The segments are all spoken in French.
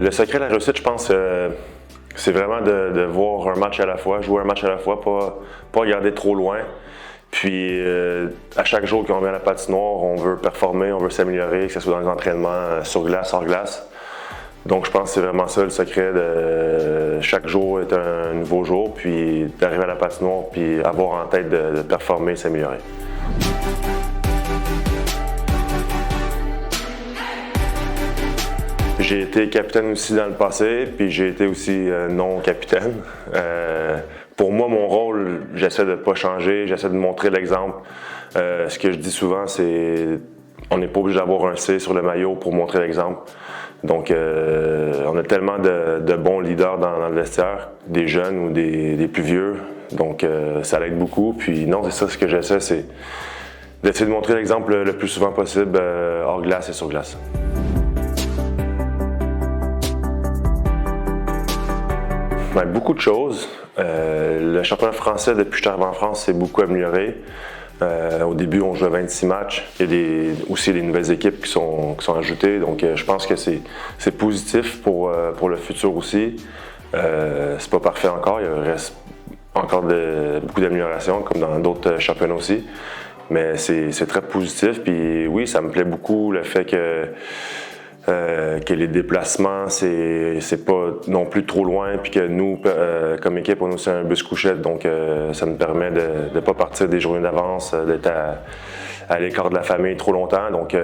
Le secret de la réussite, je pense, c'est vraiment de voir un match à la fois, jouer un match à la fois, pas regarder trop loin. Puis à chaque jour qu'on vient à la patinoire, on veut performer, on veut s'améliorer, que ce soit dans les entraînements, sur glace, hors glace. Donc je pense que c'est vraiment ça le secret de chaque jour est un nouveau jour, puis d'arriver à la patinoire, puis avoir en tête de performer et s'améliorer. J'ai été capitaine aussi dans le passé, puis j'ai été aussi non-capitaine. Pour moi, mon rôle, j'essaie de ne pas changer, j'essaie de montrer l'exemple. Ce que je dis souvent, c'est on n'est pas obligé d'avoir un C sur le maillot pour montrer l'exemple. Donc, on a tellement de bons leaders dans le vestiaire, des jeunes ou des plus vieux. Donc, ça l'aide beaucoup. Puis non, c'est ça ce que j'essaie, c'est d'essayer de montrer l'exemple le plus souvent possible hors glace et sur glace. Ben, beaucoup de choses. Le championnat français, depuis que je suis arrivé en France, s'est beaucoup amélioré. Au début, on jouait 26 matchs. Il y a aussi des nouvelles équipes qui sont ajoutées. Donc, je pense que c'est positif pour le futur aussi. C'est pas parfait encore. Il reste encore beaucoup d'améliorations, comme dans d'autres championnats aussi. Mais c'est très positif. Puis oui, ça me plaît beaucoup le fait que les déplacements, c'est pas non plus trop loin, puis que nous, comme équipe, on a aussi un bus couchette, donc ça nous permet de ne pas partir des journées d'avance, d'être à l'écart de la famille trop longtemps. Donc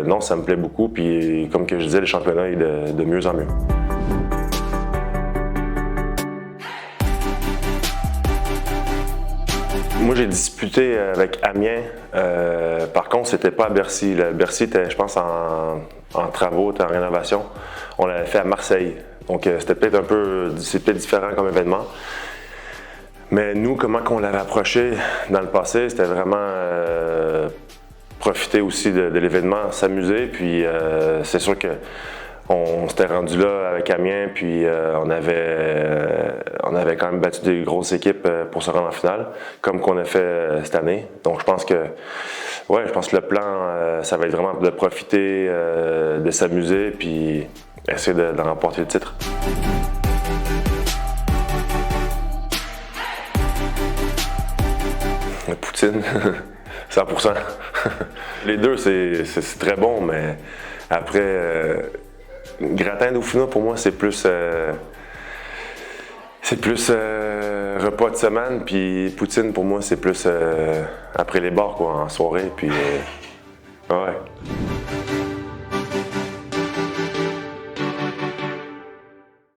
non, ça me plaît beaucoup, puis comme que je disais, le championnat est de mieux en mieux. Moi, j'ai disputé avec Amiens. Par contre, c'était pas à Bercy. Bercy était, je pense, en travaux, en rénovation. On l'avait fait à Marseille. Donc, c'était peut-être différent comme événement. Mais nous, comment on l'avait approché dans le passé, c'était vraiment profiter aussi de l'événement, s'amuser. Puis, c'est sûr que on s'était rendu là avec Amiens, puis on avait quand même battu des grosses équipes pour se rendre en finale, comme qu'on a fait cette année. Donc je pense que le plan, ça va être vraiment de profiter, de s'amuser, puis essayer de remporter le titre. La poutine, 100%. Les deux, c'est très bon, mais après... gratin Dauphinois, pour moi, c'est plus repas de semaine, puis poutine, pour moi, c'est plus après les bars, quoi, en soirée, puis ouais.